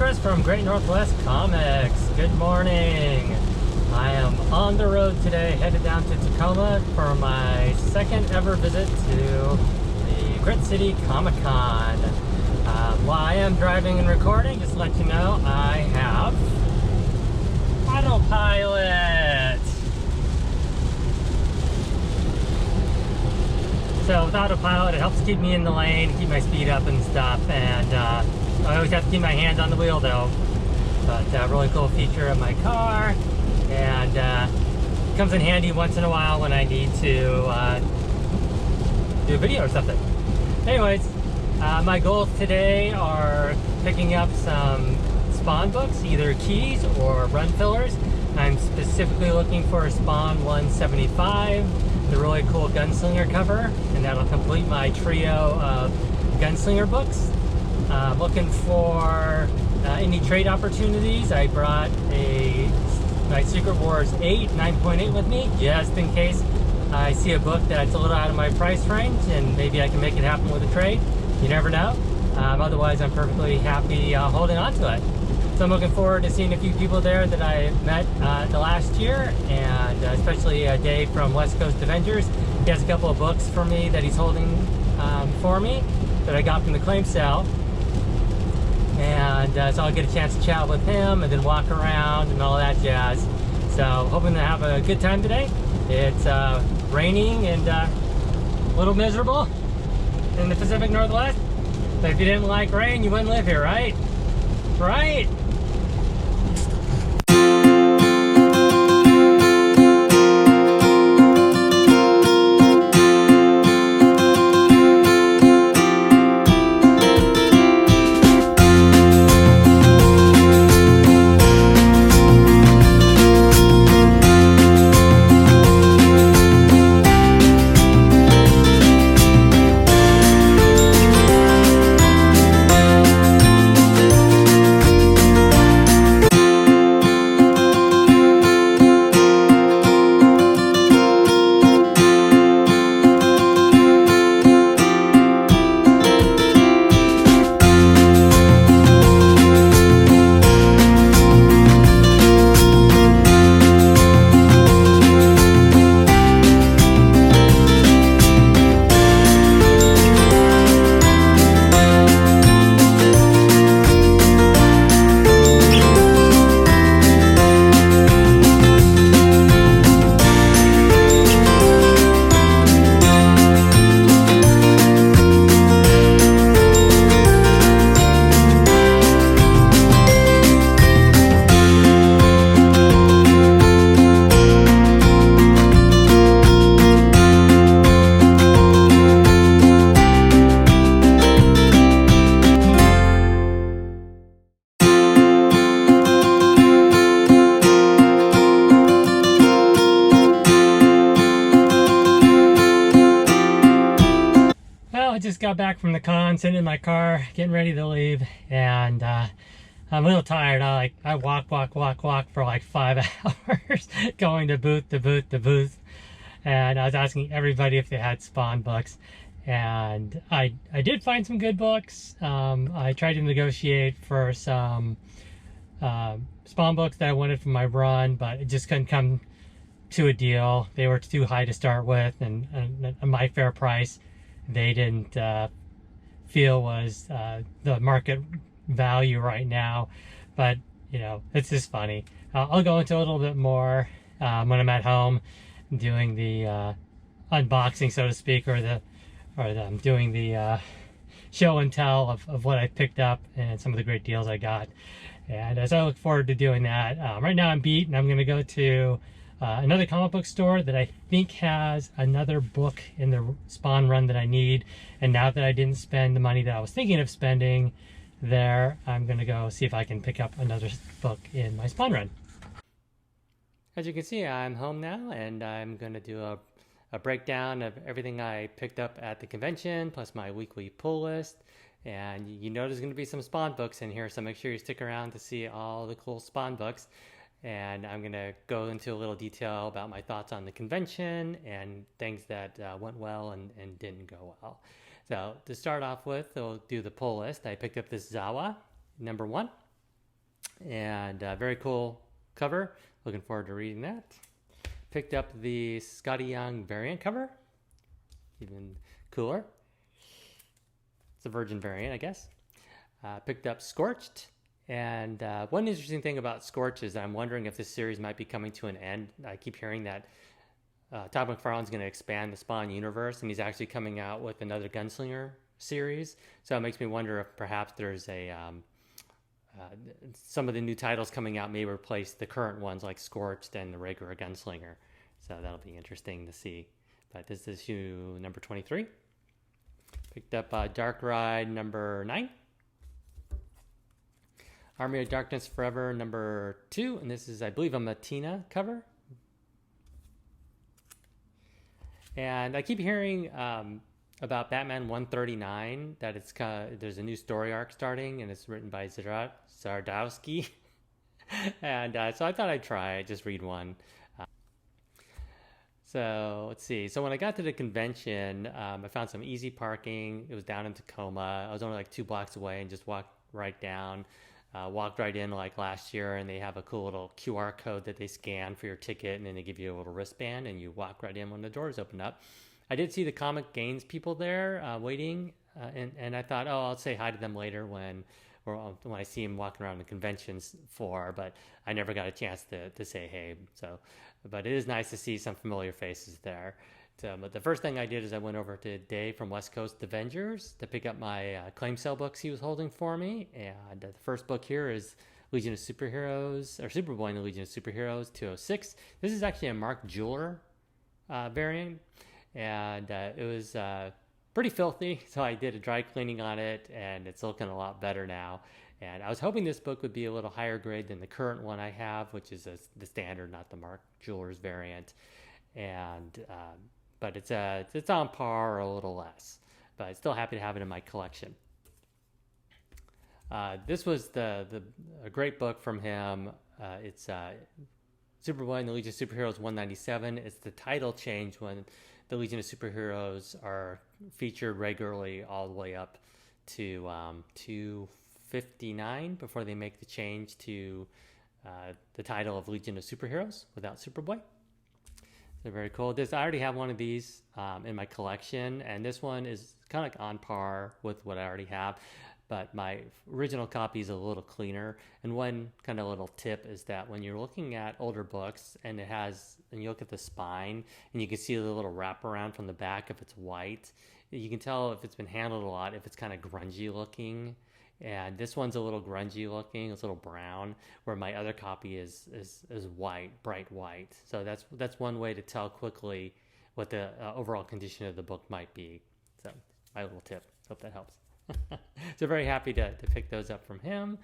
Chris from Great Northwest Comics. Good morning. I am on the road today, headed down to Tacoma for my second ever visit to the Grit City Comic Con. While I am driving and recording, just to let you know, I have autopilot. So with autopilot, it helps keep me in the lane, keep my speed up and stuff, and I always have to keep my hands on the wheel though. But really cool feature of my car, and comes in handy once in a while when I need to do a video or something. Anyways, my goals today are picking up some Spawn books, either keys or run fillers. I'm specifically looking for Spawn 175, the really cool Gunslinger cover, and that'll complete my trio of Gunslinger books. Looking for any trade opportunities. I brought my Secret Wars 8, 9.8 with me, just in case I see a book that's a little out of my price range and maybe I can make it happen with a trade. You never know. Otherwise, I'm perfectly happy holding on to it. So I'm looking forward to seeing a few people there that I met the last year, and especially Dave from West Coast Avengers. He has a couple of books for me that he's holding for me that I got from the claim sale. And so I'll get a chance to chat with him and then walk around and all that jazz. So hoping to have a good time today. It's raining and a little miserable in the Pacific Northwest. But if you didn't like rain, you wouldn't live here, right? Right? I just got back from the con, sitting in my car, getting ready to leave, and I'm a little tired. I walk for like 5 hours, going to booth to booth to booth, and I was asking everybody if they had Spawn books, and I did find some good books. I tried to negotiate for some Spawn books that I wanted from my run, but it just couldn't come to a deal. They were too high to start with, and my fair price they didn't feel was the market value right now. But you know, it's just funny. I'll go into a little bit more when I'm at home doing the unboxing, so to speak, or doing the show and tell of what I picked up and some of the great deals I got. And as I look forward to doing that, right now I'm beat, and I'm going to go to another comic book store that I think has another book in the Spawn run that I need. And now that I didn't spend the money that I was thinking of spending there, I'm going to go see if I can pick up another book in my Spawn run. As you can see, I'm home now, and I'm going to do a breakdown of everything I picked up at the convention, plus my weekly pull list. And you know there's going to be some Spawn books in here, so make sure you stick around to see all the cool Spawn books. And I'm going to go into a little detail about my thoughts on the convention and things that went well and didn't go well. So to start off with, we'll do the pull list. I picked up this Zawa, number 1. And very cool cover. Looking forward to reading that. Picked up the Scotty Young variant cover. Even cooler. It's a Virgin variant, I guess. Picked up Scorched. And one interesting thing about Scorch is that I'm wondering if this series might be coming to an end. I keep hearing that Todd McFarlane's going to expand the Spawn universe, and he's actually coming out with another Gunslinger series. So it makes me wonder if perhaps there's some of the new titles coming out may replace the current ones like Scorched and the regular Gunslinger. So that'll be interesting to see. But this is issue number 23. Picked up Dark Ride number 9. Army of Darkness Forever number 2. And this is, I believe, a Matina cover. And I keep hearing about Batman 139, that there's a new story arc starting, and it's written by Zardowski. And so I thought I'd try it, just read one. So let's see. So when I got to the convention, I found some easy parking. It was down in Tacoma. I was only like 2 blocks away and just walked right down. Walked right in like last year, and they have a cool little QR code that they scan for your ticket, and then they give you a little wristband, and you walk right in when the doors open up. I did see the Comic Gains people there waiting, and I thought, oh, I'll say hi to them later when I see them walking around the conventions floor, but I never got a chance to say hey. So, but it is nice to see some familiar faces there. But the first thing I did is I went over to Dave from West Coast Avengers to pick up my claim sale books he was holding for me. And the first book here is Legion of Superheroes, or Superboy and the Legion of Superheroes 206. This is actually a Mark Jeweler variant. And it was pretty filthy, so I did a dry cleaning on it, and it's looking a lot better now. And I was hoping this book would be a little higher grade than the current one I have, which is the standard, not the Mark Jewelers variant. And but it's on par or a little less. But I'm still happy to have it in my collection. This was a great book from him. It's Superboy and the Legion of Superheroes 197. It's the title change when the Legion of Superheroes are featured regularly all the way up to 259 before they make the change to the title of Legion of Superheroes without Superboy. So very cool. I already have one of these in my collection, and this one is kind of like on par with what I already have, but my original copy is a little cleaner. And one kind of little tip is that when you're looking at older books and you look at the spine and you can see the little wraparound from the back if it's white, you can tell if it's been handled a lot, if it's kind of grungy looking. And this one's a little grungy looking, it's a little brown, where my other copy is white, bright white. So that's one way to tell quickly what the overall condition of the book might be. So my little tip, hope that helps. So very happy to pick those up from him,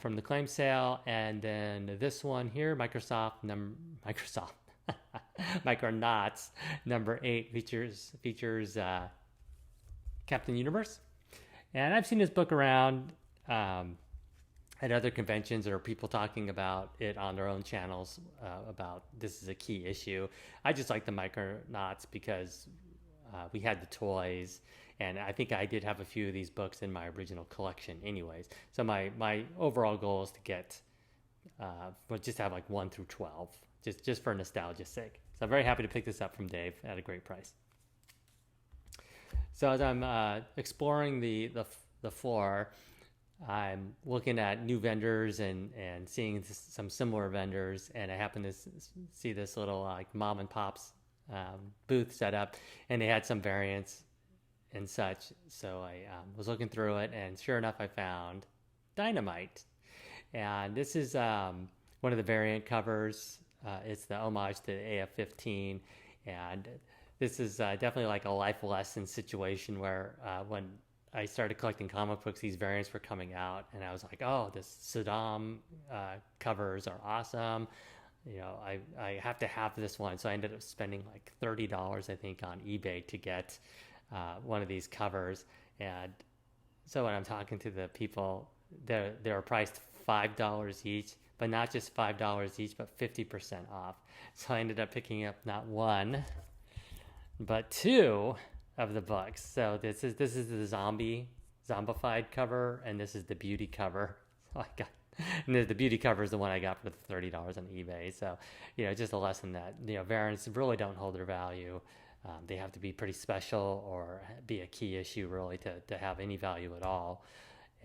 from the claim sale. And then this one here, Micronauts number 8 features Captain Universe. And I've seen this book around at other conventions, or people talking about it on their own channels about this is a key issue. I just like the Micronauts because we had the toys, and I think I did have a few of these books in my original collection anyways. So my overall goal is to get, just have like 1 through 12, just for nostalgia's sake. So I'm very happy to pick this up from Dave at a great price. So as I'm exploring the floor, I'm looking at new vendors and seeing some similar vendors, and I happen to see this little like mom and pop's booth set up, and they had some variants and such. So I was looking through it, and sure enough, I found Dynamite, and this is one of the variant covers. It's the homage to AF-15, and this is definitely like a life lesson situation where when I started collecting comic books, these variants were coming out, and I was like, oh, this Saddam covers are awesome. You know, I have to have this one. So I ended up spending like $30, I think, on eBay to get one of these covers. And so when I'm talking to the people, they're priced $5 each, but not just $5 each, but 50% off. So I ended up picking up not one, but 2 of the books. So this is the zombified cover, and this is the beauty cover. So And the beauty cover is the one I got for $30 on eBay. So, just a lesson that, variants really don't hold their value. They have to be pretty special or be a key issue really to have any value at all.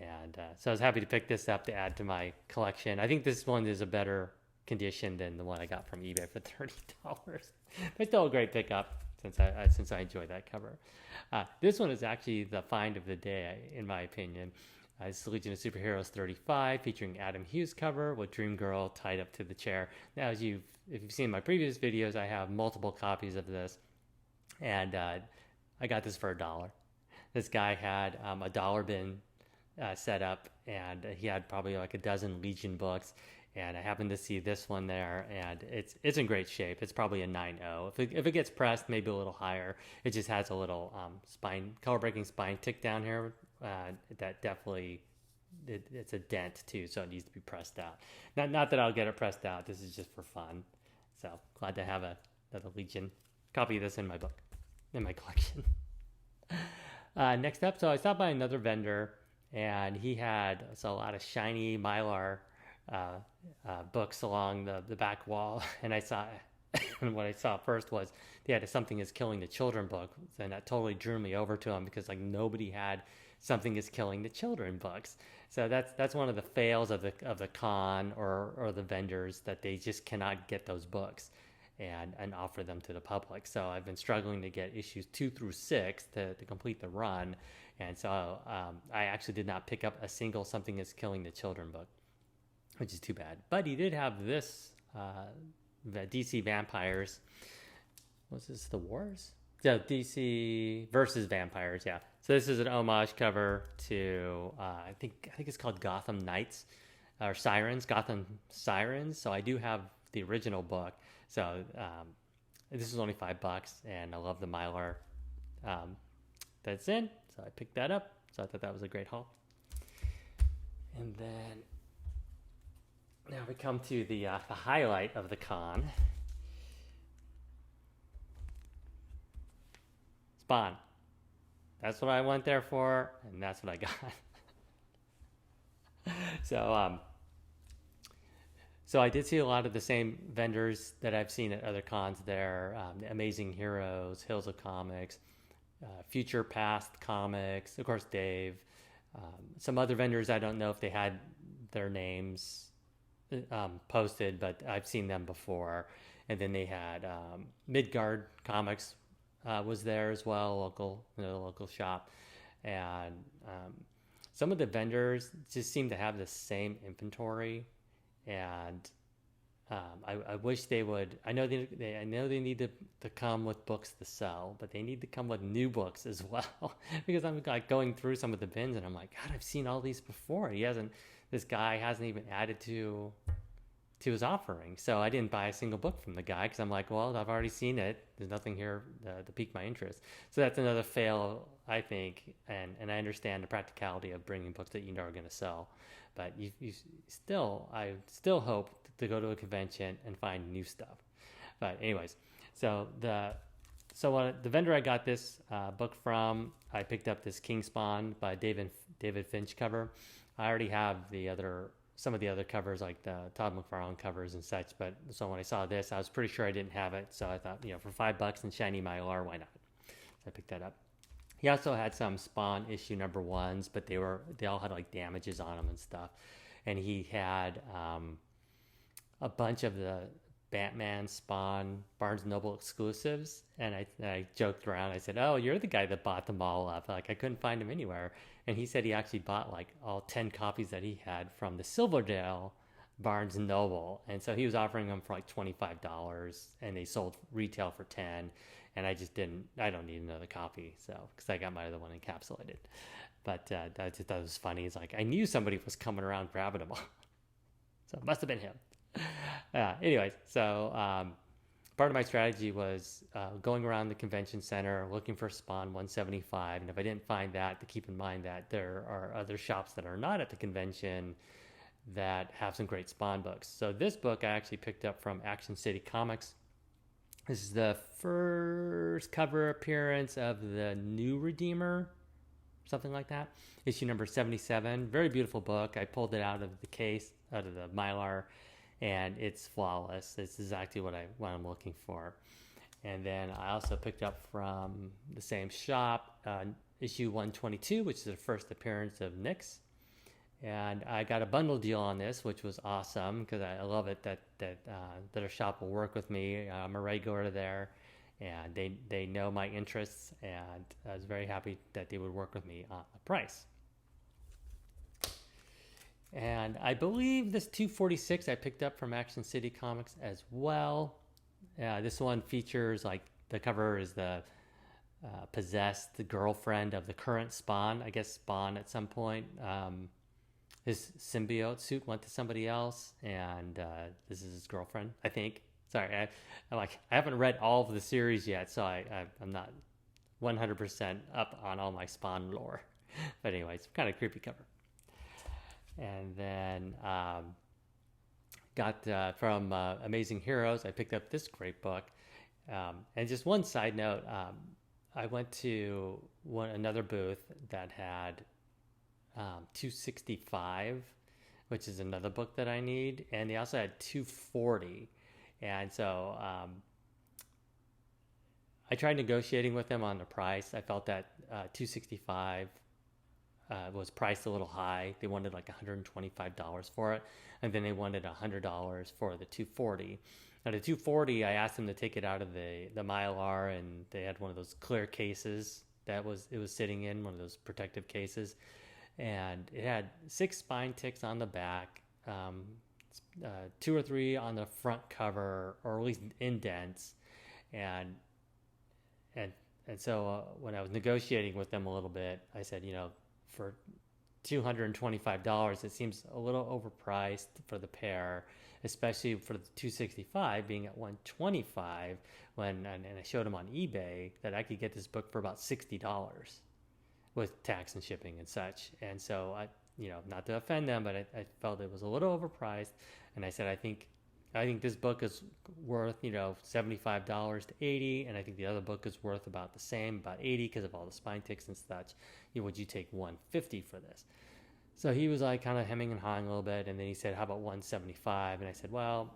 And so I was happy to pick this up to add to my collection. I think this one is a better condition than the one I got from eBay for $30. But still a great pickup since I enjoy that cover. This one is actually the find of the day, in my opinion. This is Legion of Superheroes 35, featuring Adam Hughes cover with Dream Girl tied up to the chair. Now, if you've seen my previous videos, I have multiple copies of this, and I got this for $1. This guy had a dollar bin set up, and he had probably like a dozen Legion books, and I happened to see this one there, and it's in great shape. It's probably a 9.0. If it gets pressed, maybe a little higher. It just has a little color breaking spine tick down here that definitely it's a dent too, so it needs to be pressed out. Not that I'll get it pressed out. This is just for fun. So glad to have another Legion copy of this in my collection. Next up, so I stopped by another vendor, and he had a lot of shiny Mylar books along the back wall, and I saw and what I saw first was they had a Something Is Killing the Children book, and that totally drew me over to him because like nobody had Something Is Killing the Children books. So that's one of the fails of the con or the vendors, that they just cannot get those books and offer them to the public. So I've been struggling to get issues 2 through 6 to complete the run, and so I actually did not pick up a single Something Is Killing the Children book, which is too bad. But he did have this the DC Vampires. Was this the Wars? Yeah, DC versus Vampires. Yeah. So this is an homage cover to I think it's called Gotham Knights or Sirens, Gotham Sirens. So I do have the original book. So this is only $5, and I love the Mylar that's in. So I picked that up. So I thought that was a great haul. And then now we come to the highlight of the con. Spawn. That's what I went there for, and that's what I got. So I did see a lot of the same vendors that I've seen at other cons there. Amazing Heroes, Hills of Comics, Future Past Comics, of course Dave. Some other vendors, I don't know if they had their names posted, but I've seen them before. And then they had Midgard Comics was there as well, local shop. And some of the vendors just seem to have the same inventory, and I wish they would. I know they need to come with books to sell, but they need to come with new books as well. Because I'm like going through some of the bins, and I'm like, God, I've seen all these before. This guy hasn't even added to his offering. So I didn't buy a single book from the guy because I'm like, well, I've already seen it. There's nothing here to pique my interest. So that's another fail, I think. And I understand the practicality of bringing books that you know are going to sell. But I still hope to go to a convention and find new stuff. But anyways, so the vendor I got this book from, I picked up this King Spawn by David Finch cover. I already have some of the other covers, like the Todd McFarlane covers and such. But so when I saw this, I was pretty sure I didn't have it. So I thought, for $5 and shiny Mylar, why not? So I picked that up. He also had some Spawn issue number 1s, but they all had like damages on them and stuff. And he had a bunch of the Batman Spawn Barnes & Noble exclusives, and I joked around. I said, "Oh, you're the guy that bought them all up. Like I couldn't find them anywhere." And he said he actually bought like all 10 copies that he had from the Silverdale Barnes & Noble, and so he was offering them for like $25, and they sold retail for 10. And I don't need another copy, so because I got my other one encapsulated. But I just thought it was funny. It's like I knew somebody was coming around grabbing them all, so it must have been him. Anyways, so part of my strategy was going around the convention center looking for Spawn 175, and if I didn't find that, to keep in mind that there are other shops that are not at the convention that have some great Spawn books. So this book I actually picked up from Action City Comics. This is the first cover appearance of the New Redeemer something like that. Issue number 77. Very beautiful book. I pulled it out of the case, out of the Mylar, and it's flawless. It's exactly what I'm looking for. And then I also picked up from the same shop issue 122, which is the first appearance of Nyx. And I got a bundle deal on this, which was awesome because I love it that a shop will work with me. I'm a regular there, and they know my interests, and I was very happy that they would work with me on the price. And I believe this 246 I picked up from Action City Comics as well. This one features, like, the cover is the possessed girlfriend of the current Spawn. I guess Spawn at some point, his symbiote suit went to somebody else, and this is his girlfriend, I think. Sorry, I haven't read all of the series yet, so I'm not 100% up on all my Spawn lore. But anyway, it's kind of creepy cover. And then got from Amazing Heroes, I picked up this great book. And just one side note, I went to another booth that had 265, which is another book that I need, and they also had 240. And so I tried negotiating with them on the price. I felt that 265 was priced a little high. They wanted like $125 for it, and then they wanted $100 for the 240. Now the 240, I asked them to take it out of the Mylar, and they had one of those clear cases it was sitting in, one of those protective cases, and it had 6 spine ticks on the back, 2 or 3 on the front cover, or at least indents, and so when I was negotiating with them a little bit, I said, for $225, it seems a little overpriced for the pair, especially for the 265 being at $125. And I showed them on eBay that I could get this book for about $60 with tax and shipping and such. And so I, not to offend them, but I felt it was a little overpriced. And I said, I think this book is worth, $75 to $80, and I think the other book is worth about the same, about $80, because of all the spine ticks and such. Would you take $150 for this? So he was like kind of hemming and hawing a little bit, and then he said, how about $175? And I said, well,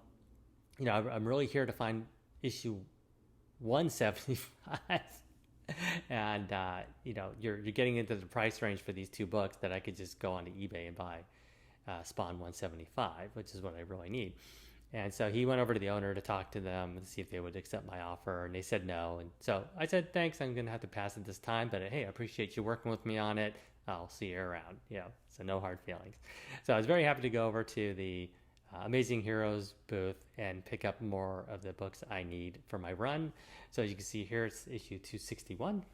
I'm really here to find issue 175. And you're getting into the price range for these 2 books that I could just go onto eBay and buy Spawn 175, which is what I really need. And so he went over to the owner to talk to them and see if they would accept my offer, and they said no. And so I said, thanks, I'm going to have to pass it this time, but hey, I appreciate you working with me on it. I'll see you around. So no hard feelings. So I was very happy to go over to the Amazing Heroes booth and pick up more of the books I need for my run. So as you can see here, it's issue 261.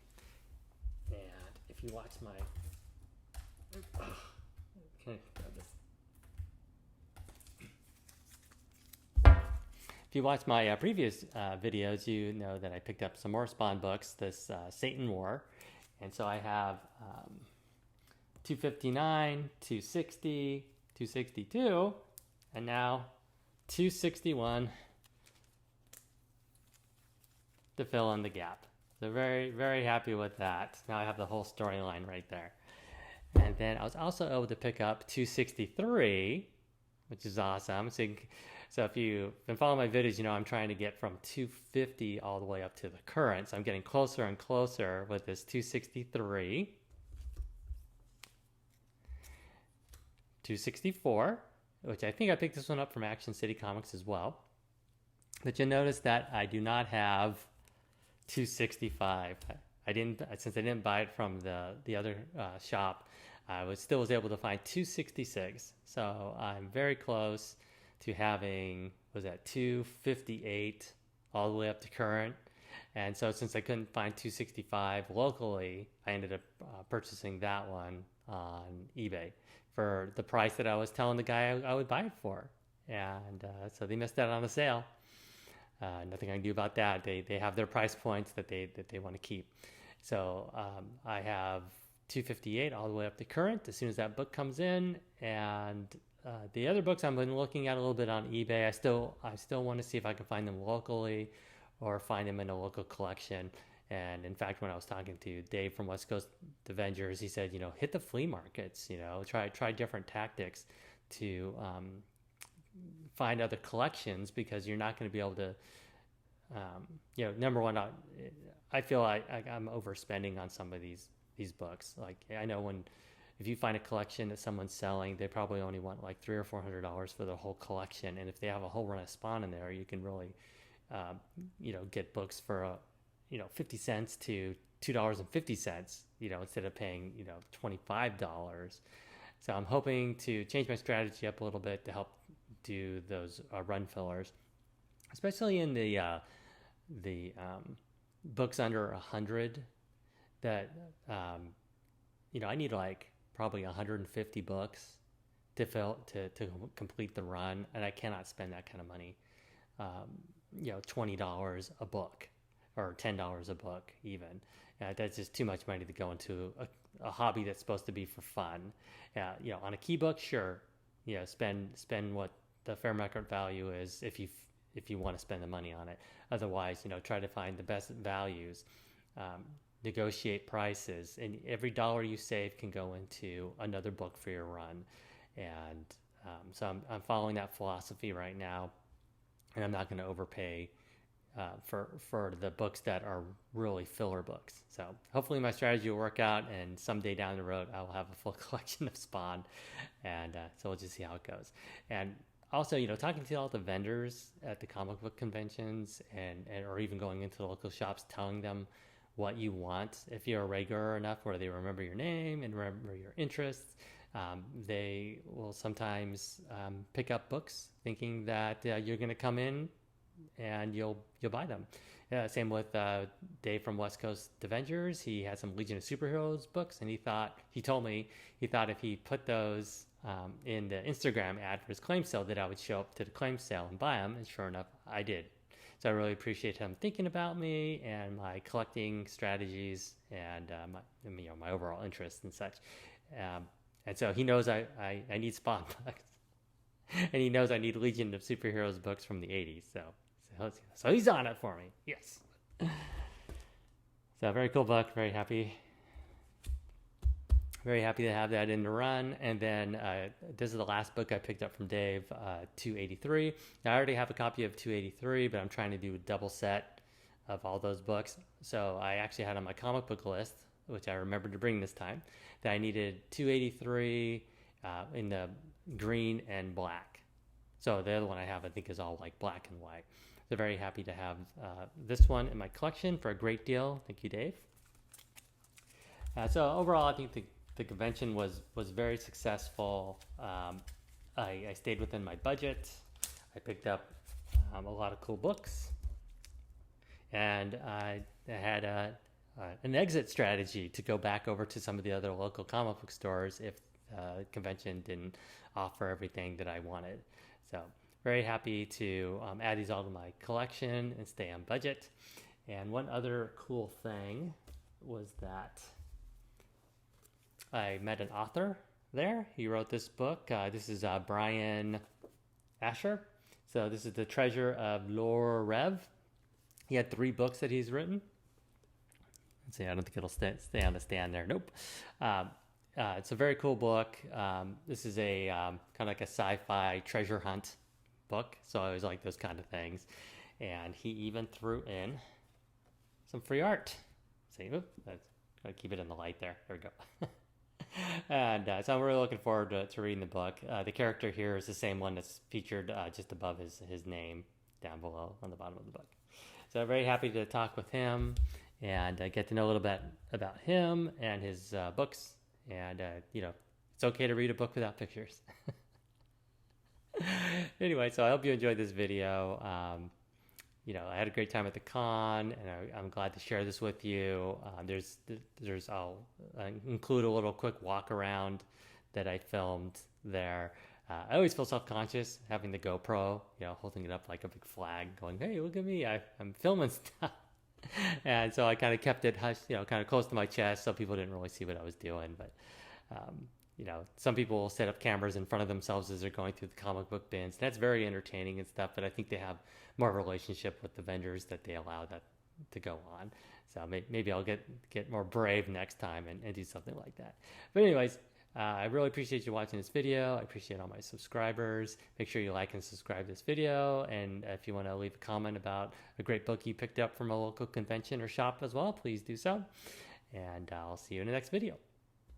And if you watch my... Can I grab this? If you watch my previous videos, you know that I picked up some more Spawn books, this Satan War. And so I have 259, 260, 262, and now 261 to fill in the gap. So very, very happy with that. Now I have the whole storyline right there. And then I was also able to pick up 263, which is awesome. So if you've been following my videos, I'm trying to get from 250 all the way up to the current. So I'm getting closer and closer with this 263. 264, which I think I picked this one up from Action City Comics as well. But you'll notice that I do not have 265. Since I didn't buy it from the other shop, I was able to find 266. So I'm very close to having, 258 all the way up to current. And so since I couldn't find 265 locally, I ended up purchasing that one on eBay for the price that I was telling the guy I would buy it for. And so they missed out on the sale. Nothing I can do about that. They have their price points that they want to keep. So I have 258 all the way up to current as soon as that book comes in. And the other books I've been looking at a little bit on eBay. I still want to see if I can find them locally or find them in a local collection. And in fact, when I was talking to Dave from West Coast Avengers, he said, hit the flea markets, try different tactics to find other collections, because you're not going to be able to, number one, I feel I'm overspending on some of these books. Like, I know if you find a collection that someone's selling, they probably only want like $300 or $400 for the whole collection. And if they have a whole run of Spawn in there, you can really, get books for 50 cents to $2.50, instead of paying, $25. So I'm hoping to change my strategy up a little bit to help do those run fillers, especially in the books under 100 that, I need like probably 150 books to complete the run, and I cannot spend that kind of money. $20 a book or $10 a book even. That's just too much money to go into a hobby that's supposed to be for fun. On a key book, sure, spend what the fair market value is if you want to spend the money on it. Otherwise, try to find the best values, negotiate prices, and every dollar you save can go into another book for your run. And so I'm following that philosophy right now, and I'm not going to overpay for the books that are really filler books. So hopefully my strategy will work out, and someday down the road I will have a full collection of Spawn, and so we'll just see how it goes. And also, talking to all the vendors at the comic book conventions, and or even going into the local shops, telling them what you want. If you're regular enough where they remember your name and remember your interests, they will sometimes pick up books thinking that you're going to come in and you'll buy them. Same with Dave from West Coast Avengers. He had some Legion of Superheroes books, and he told me if he put those in the Instagram ad for his claim sale, that I would show up to the claim sale and buy them. And sure enough, I did. So I really appreciate him thinking about me and my collecting strategies, and my overall interest and such. And so he knows I need Spawn books, and he knows I need Legion of Superheroes books from the 80s. So he's on it for me. Yes. So very cool book. Very happy. Very happy to have that in the run. And then this is the last book I picked up from Dave, 283. Now, I already have a copy of 283, but I'm trying to do a double set of all those books. So I actually had on my comic book list, which I remembered to bring this time, that I needed 283 in the green and black. So the other one I have, I think, is all like black and white. So very happy to have this one in my collection for a great deal. Thank you, Dave. So overall, I think the convention was very successful. I stayed within my budget. I picked up a lot of cool books, and I had an exit strategy to go back over to some of the other local comic book stores if the convention didn't offer everything that I wanted. So very happy to add these all to my collection and stay on budget. And one other cool thing was that I met an author there. He wrote this book. This is Brian Asher. So this is The Treasure of Lore Rev. He had 3 books that he's written. Let's see, I don't think it'll stay on the stand there. Nope. It's a very cool book. This is a kind of like a sci-fi treasure hunt book. So I always like those kind of things. And he even threw in some free art. See, let's keep it in the light there. There we go. And so I'm really looking forward to reading the book. The character here is the same one that's featured just above his name down below on the bottom of the book. So I'm very happy to talk with him and get to know a little bit about him and his books. And, it's okay to read a book without pictures. Anyway, so I hope you enjoyed this video. I had a great time at the con, and I'm glad to share this with you. I'll include a little quick walk around that I filmed there. I always feel self-conscious having the GoPro, holding it up like a big flag, going, "Hey, look at me! I'm filming stuff." And so I kind of kept it hushed, kind of close to my chest, so people didn't really see what I was doing. But some people will set up cameras in front of themselves as they're going through the comic book bins. That's very entertaining and stuff, but I think they have more of a relationship with the vendors that they allow that to go on. So maybe I'll get more brave next time and do something like that. But anyways, I really appreciate you watching this video. I appreciate all my subscribers. Make sure you like and subscribe this video. And if you want to leave a comment about a great book you picked up from a local convention or shop as well, please do so. And I'll see you in the next video.